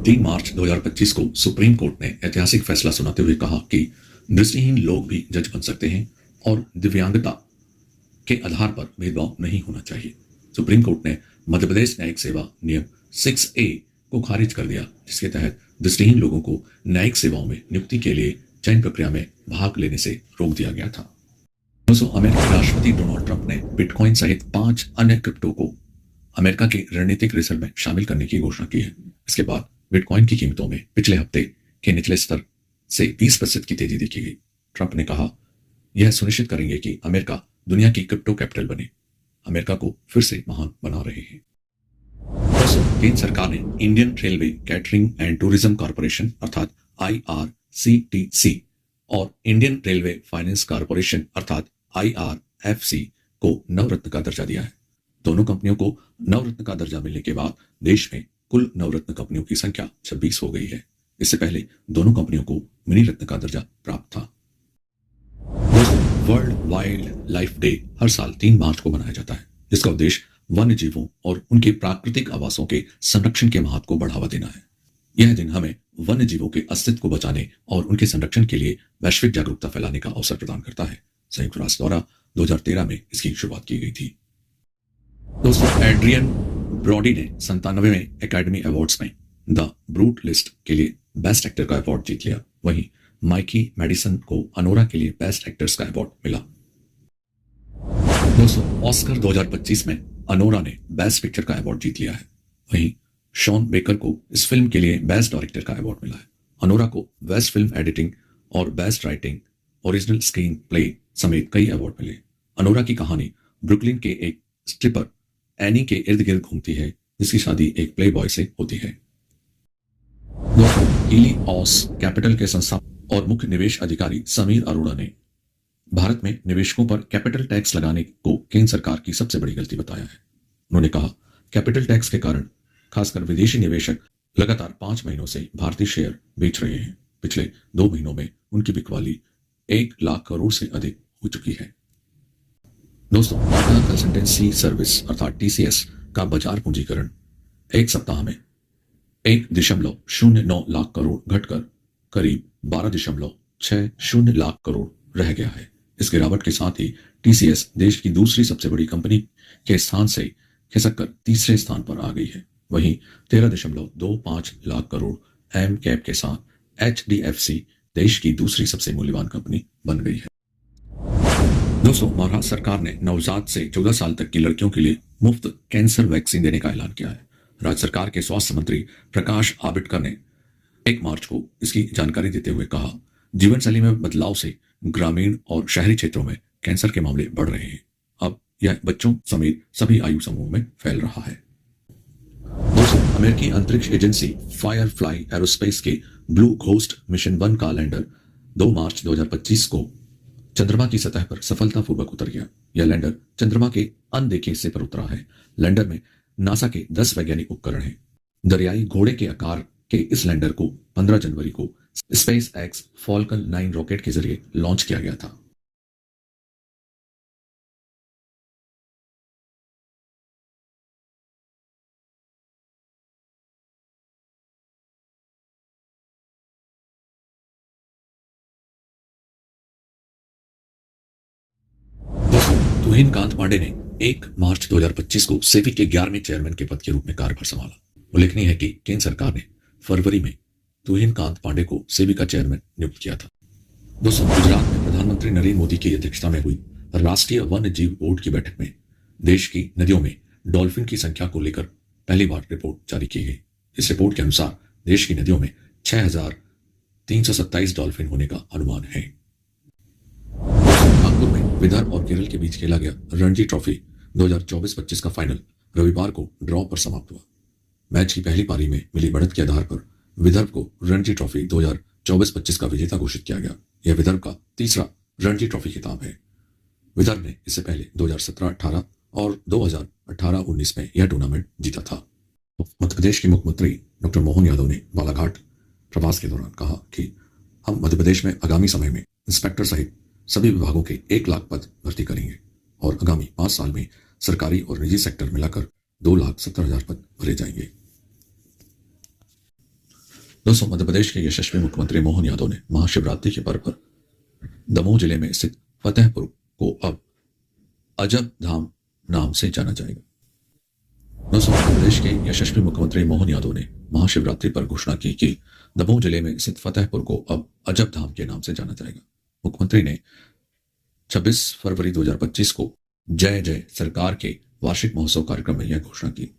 3 मार्च 2025 को supreme court ने ऐतिहासिक फैसला सुनाते हुए कहा कि दृष्टिहीन लोग भी जज बन सकते हैं और दिव्यांगता के आधार पर भेदभाव नहीं होना चाहिए। सुप्रीम कोर्ट ने मध्य प्रदेश न्यायिक सेवा नियम 6A को खारिज कर दिया, जिसके तहत दृष्टिहीन लोगों को न्यायिक सेवाओं में नियुक्ति के लिए चयन प्रक्रिया में भाग लेने से रोक दिया गया था। दोस्तों, अमेरिकी राष्ट्रपति डोनाल्ड ट्रंप ने बिटकॉइन सहित 5 अन्य क्रिप्टो को अमेरिका के रणनीतिक रिजर्व में शामिल करने की घोषणा की है। इसके बाद बिटकॉइन की कीमतों में पिछले हफ्ते के निचले स्तर से 20% की तेजी देखी गई। ट्रंप ने कहा, यह सुनिश्चित करेंगे कि अमेरिका दुनिया की क्रिप्टो कैपिटल बने, अमेरिका को फिर से महान बना रहे हैं। दोस्तों, केंद्र सरकार ने Indian railway catering and tourism corporation अर्थात IRCTC और इंडियन रेलवे फाइनेंस कॉर्पोरेशन अर्थात IRFC को नवरत्न का दर्जा दिया है। दोनों कंपनियों को नवरत्न का दर्जा मिलने के बाद देश में कुल नवरत्न कंपनियों की संख्या 26 हो गई है। इससे पहले दोनों कंपनियों को मिनी रत्न का दर्जा प्राप्त था। दोस्तों, वर्ल्ड वाइल्ड लाइफ डे हर साल 3 मार्च को मनाया जाता है, जिसका उद्देश्य वन्य जीवों और उनके प्राकृतिक आवासों के संरक्षण के महत्व को बढ़ावा देना है। यह दिन हमें वन्य जीवों के अस्तित्व को बचाने और उनके संरक्षण के लिए वैश्विक जागरूकता फैलाने का अवसर प्रदान करता है। संयुक्त राष्ट्र द्वारा 2013 में इसकी शुरुआत की गई थी। दोस्तों, एड्रियन ब्रॉडी ने 97वें एकेडमी अवार्ड्स में द ब्रूट लिस्ट के लिए बेस्ट एक्टर का अवार्ड जीत लिया। वहीं माइकी मैडिसन को अनोरा के लिए बेस्ट एक्टर्स का अवार्ड मिला। दोस्तों, ऑस्कर 2025 में अनोरा ने बेस्ट पिक्चर का अवार्ड जीत लिया है। वहीं शॉन बेकर को इस फिल्म के लिए बेस्ट डायरेक्टर का अवार्ड मिला है। अनोरा को बेस्ट फिल्म एडिटिंग और best writing, original screen play समेत कई अवार्ड मिले। अनोरा की कहानी ब्रुकलिन के एक स्ट्रिपर एनी के इर्द गिर्द घूमती है, जिसकी शादी एक प्ले बॉय से होती है। दोस्तों, हीलिओस कैपिटल के संस्थापक और मुख्य निवेश अधिकारी समीर अरोड़ा ने भारत में निवेशकों पर कैपिटल टैक्स लगाने को केंद्र सरकार की सबसे बड़ी गलती बताया है। उन्होंने कहा, कैपिटल टैक्स के कारण खासकर विदेशी निवेशक लगातार 5 महीनों से भारतीय शेयर बेच रहे हैं। पिछले 2 महीनों में उनकी बिकवाली 1 लाख करोड़ से अधिक हो चुकी है। दोस्तों, टाटा कंसल्टेंसी सर्विस अर्थात TCS का बाजार पूंजीकरण एक सप्ताह में 1.09 लाख करोड़ घटकर करीब 12.60 लाख करोड़ रह गया है। इस गिरावट के साथ ही TCS देश की दूसरी सबसे बड़ी कंपनी के स्थान से खिसककर तीसरे स्थान पर आ गई है। वहीं 13.25 लाख करोड़ एम कैप के साथ HDFC देश की दूसरी सबसे मूल्यवान कंपनी बन गई है। दोस्तों, महाराष्ट्र सरकार ने नवजात से 14 साल तक की लड़कियों के लिए मुफ्त कैंसर वैक्सीन देने का ऐलान किया है। राज्य सरकार के स्वास्थ्य मंत्री प्रकाश आंबेडकर ने 1 मार्च को इसकी जानकारी देते हुए कहा, जीवन शैली में बदलाव से ग्रामीण और शहरी क्षेत्रों में कैंसर के मामले बढ़ रहे हैं। अब यह बच्चों समेत सभी आयु समूह में फैल रहा है। दोस्तों, अमेरिकी अंतरिक्ष एजेंसी फायरफ्लाई एरोस्पेस के ब्लू घोस्ट मिशन 1 का लैंडर 2 मार्च 2025 को चंद्रमा की सतह पर सफलतापूर्वक उतर गया। यह लैंडर चंद्रमा के अनदेखे हिस्से पर उतरा है। लैंडर में नासा के 10 वैज्ञानिक उपकरण हैं। दरियाई घोड़े के आकार के इस लैंडर को 15 जनवरी को स्पेस एक्स फॉल्कन 9 रॉकेट के जरिए लॉन्च किया गया था। तुहिन कांत पांडे ने 1 मार्च 2025 को सेबी के 11वें चेयरमैन के पद के रूप में कार्यभार संभाला। उल्लेखनीय है कि केंद्र सरकार ने फरवरी में तुहिन कांत पांडे को सेबी का चेयरमैन नियुक्त किया था। दोस्तों, गुजरात में प्रधानमंत्री नरेंद्र मोदी की अध्यक्षता में हुई राष्ट्रीय वन्य जीव बोर्ड की बैठक में देश की नदियों में डॉल्फिन की संख्या को लेकर पहली बार रिपोर्ट जारी की गई। इस रिपोर्ट के अनुसार देश की नदियों में 6,327 डॉल्फिन होने का अनुमान है। नागपुर में विदर्भ और केरल के बीच खेला गया रणजी ट्रॉफी 2024-25 का फाइनल रविवार को ड्रॉ पर समाप्त हुआ। मैच की पहली पारी में मिली बढ़त के आधार पर विदर्भ को रणजी ट्रॉफी 2024-25 का विजेता घोषित किया गया। यह विदर्भ का तीसरा रणजी ट्रॉफी खिताब है। विदर्भ ने इससे पहले 2017-18 और 2018-19 में यह टूर्नामेंट जीता था। मध्य प्रदेश के मुख्यमंत्री डॉक्टर मोहन यादव ने बालाघाट प्रवास के दौरान कहा कि हम मध्य प्रदेश में आगामी समय में इंस्पेक्टर सहित सभी विभागों के 1 लाख पद भर्ती करेंगे और आगामी 5 साल में सरकारी और निजी सेक्टर मिलाकर 2,70,000 पद भरे जाएंगे। दोस्तों, मध्य प्रदेश के यशस्वी मुख्यमंत्री मोहन यादव ने महाशिवरात्रि के पर्व पर दमोह जिले में स्थित फतेहपुर को अब अजब धाम नाम से जाना जाएगा। दोस्तों, मध्य प्रदेश के यशस्वी मुख्यमंत्री मोहन यादव ने महाशिवरात्रि पर घोषणा की कि दमोह जिले में स्थित फतेहपुर को अब अजब धाम के नाम से जाना जाएगा। मुख्यमंत्री ने 26 फरवरी 2025 को जय जय सरकार के वार्षिक महोत्सव कार्यक्रम में यह घोषणा की।